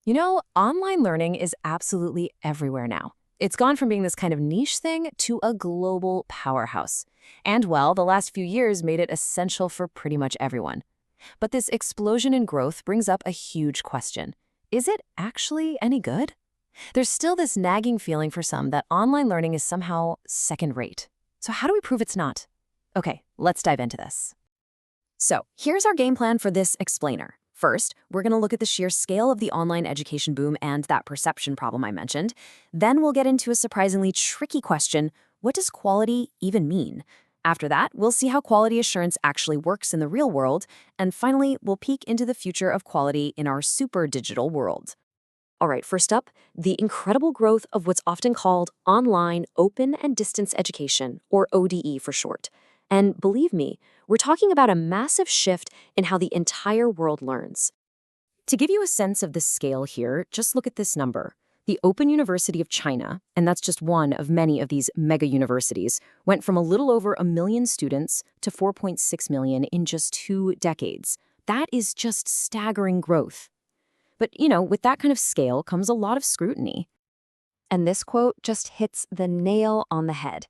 Online learning is absolutely everywhere now. It's gone from being this kind of niche thing to a global powerhouse. And, well, the last few years made it essential for pretty much everyone. But this explosion in growth brings up a huge question. Is it actually any good? There's still this nagging feeling for some that online learning is somehow second-rate. So how do we prove it's not? Okay, let's dive into this. So here's our game plan for this explainer. First, we're going to look at the sheer scale of the online education boom and that perception problem I mentioned. Then we'll get into a surprisingly tricky question: what does quality even mean? After that, we'll see how quality assurance actually works in the real world. And finally, we'll peek into the future of quality in our super digital world. All right, first up, the incredible growth of what's often called online open and distance education, or ODE for short. And believe me, we're talking about a massive shift in how the entire world learns. To give you a sense of the scale here, just look at this number. The Open University of China, and that's just one of many of these mega universities, went from a little over 1 million students to 4.6 million in just 2 decades. That is just staggering growth. But, with that kind of scale comes a lot of scrutiny. And this quote just hits the nail on the head.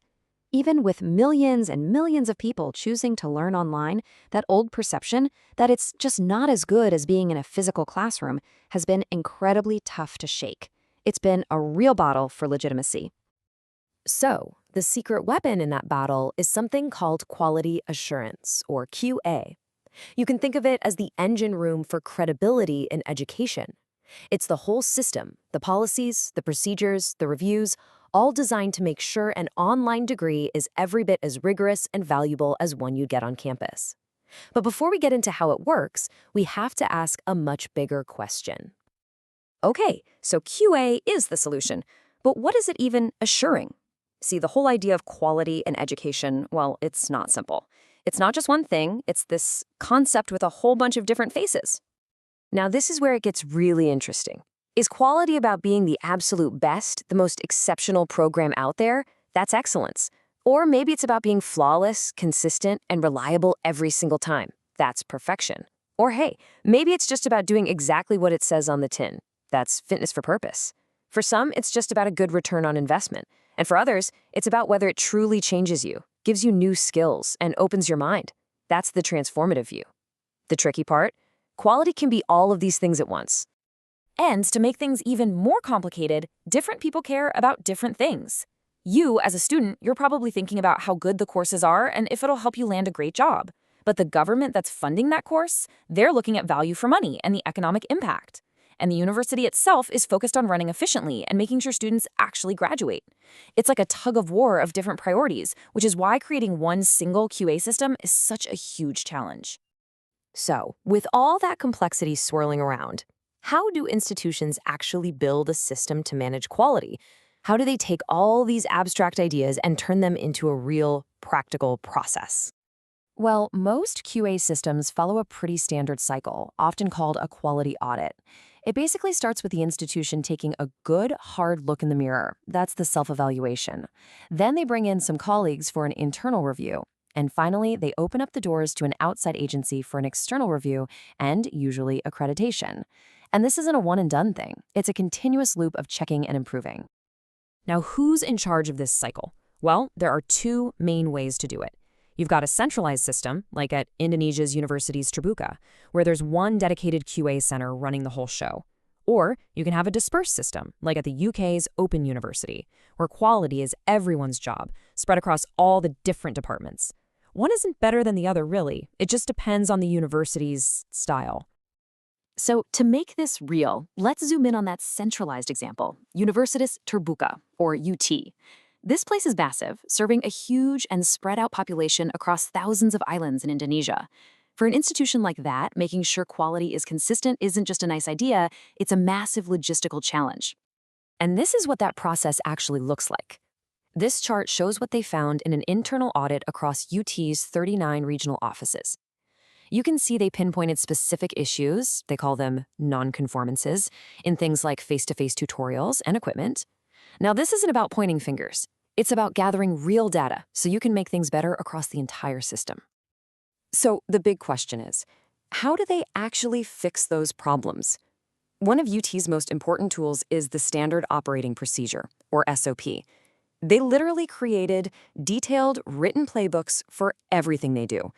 Even with millions and millions of people choosing to learn online, that old perception that it's just not as good as being in a physical classroom has been incredibly tough to shake. It's been a real battle for legitimacy. So, the secret weapon in that battle is something called quality assurance, or QA. You can think of it as the engine room for credibility in education. It's the whole system, the policies, the procedures, the reviews, all designed to make sure an online degree is every bit as rigorous and valuable as one you'd get on campus. But before we get into how it works, we have to ask a much bigger question. Okay, so QA is the solution, but what is it even assuring? See, the whole idea of quality in education, well, it's not simple. It's not just one thing, it's this concept with a whole bunch of different faces. Now, this is where it gets really interesting. Is quality about being the absolute best, the most exceptional program out there? That's excellence. Or maybe it's about being flawless, consistent, and reliable every single time. That's perfection. Or hey, maybe it's just about doing exactly what it says on the tin. That's fitness for purpose. For some, it's just about a good return on investment. And for others, it's about whether it truly changes you, gives you new skills, and opens your mind. That's the transformative view. The tricky part? Quality can be all of these things at once. And to make things even more complicated, different people care about different things. You, as a student, you're probably thinking about how good the courses are and if it'll help you land a great job. But the government that's funding that course, they're looking at value for money and the economic impact. And the university itself is focused on running efficiently and making sure students actually graduate. It's like a tug of war of different priorities, which is why creating one single QA system is such a huge challenge. So, with all that complexity swirling around, how do institutions actually build a system to manage quality? How do they take all these abstract ideas and turn them into a real, practical process? Well, most QA systems follow a pretty standard cycle, often called a quality audit. It basically starts with the institution taking a good, hard look in the mirror. That's the self-evaluation. Then they bring in some colleagues for an internal review. And finally, they open up the doors to an outside agency for an external review and, usually, accreditation. And this isn't a one-and-done thing. It's a continuous loop of checking and improving. Now, who's in charge of this cycle? Well, there are 2 main ways to do it. You've got a centralized system, like at Indonesia's Universitas Terbuka, where there's one dedicated QA center running the whole show. Or you can have a dispersed system, like at the UK's Open University, where quality is everyone's job, spread across all the different departments. One isn't better than the other, really. It just depends on the university's style. So to make this real, let's zoom in on that centralized example, Universitas Terbuka, or UT. This place is massive, serving a huge and spread out population across thousands of islands in Indonesia. For an institution like that, making sure quality is consistent isn't just a nice idea, it's a massive logistical challenge. And this is what that process actually looks like. This chart shows what they found in an internal audit across UT's 39 regional offices. You can see they pinpointed specific issues, they call them non-conformances, in things like face-to-face tutorials and equipment. Now, this isn't about pointing fingers. It's about gathering real data so you can make things better across the entire system. So the big question is, how do they actually fix those problems? One of UT's most important tools is the Standard Operating Procedure, or SOP. They literally created detailed written playbooks for everything they do.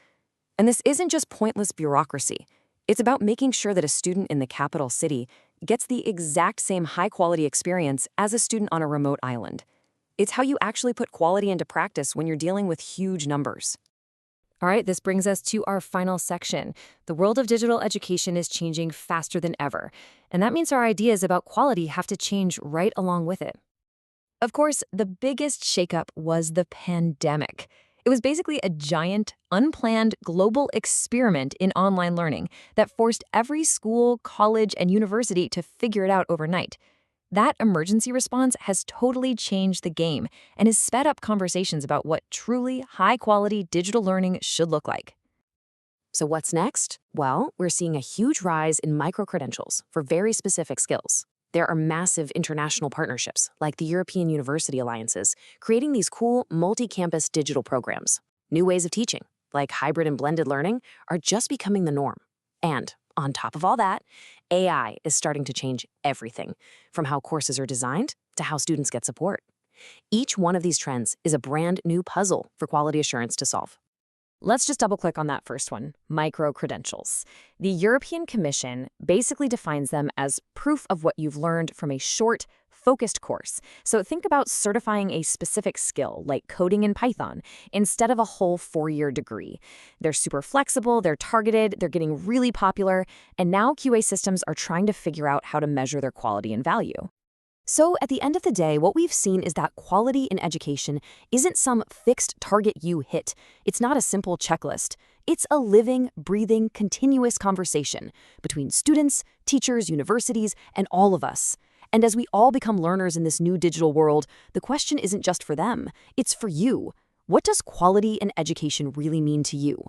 And this isn't just pointless bureaucracy. It's about making sure that a student in the capital city gets the exact same high-quality experience as a student on a remote island. It's how you actually put quality into practice when you're dealing with huge numbers. All right, this brings us to our final section. The world of digital education is changing faster than ever, and that means our ideas about quality have to change right along with it. Of course, the biggest shakeup was the pandemic. It was basically a giant, unplanned global experiment in online learning that forced every school, college, and university to figure it out overnight. That emergency response has totally changed the game and has sped up conversations about what truly high-quality digital learning should look like. So what's next? Well, we're seeing a huge rise in microcredentials for very specific skills. There are massive international partnerships, like the European University Alliances, creating these cool multi-campus digital programs. New ways of teaching, like hybrid and blended learning, are just becoming the norm. And on top of all that, AI is starting to change everything, from how courses are designed to how students get support. Each one of these trends is a brand new puzzle for quality assurance to solve. Let's just double-click on that first one, microcredentials. The European Commission basically defines them as proof of what you've learned from a short, focused course. So think about certifying a specific skill, like coding in Python, instead of a whole 4-year degree. They're super flexible, they're targeted, they're getting really popular, and now QA systems are trying to figure out how to measure their quality and value. So at the end of the day, what we've seen is that quality in education isn't some fixed target you hit. It's not a simple checklist. It's a living, breathing, continuous conversation between students, teachers, universities, and all of us. And as we all become learners in this new digital world, the question isn't just for them, it's for you. What does quality in education really mean to you?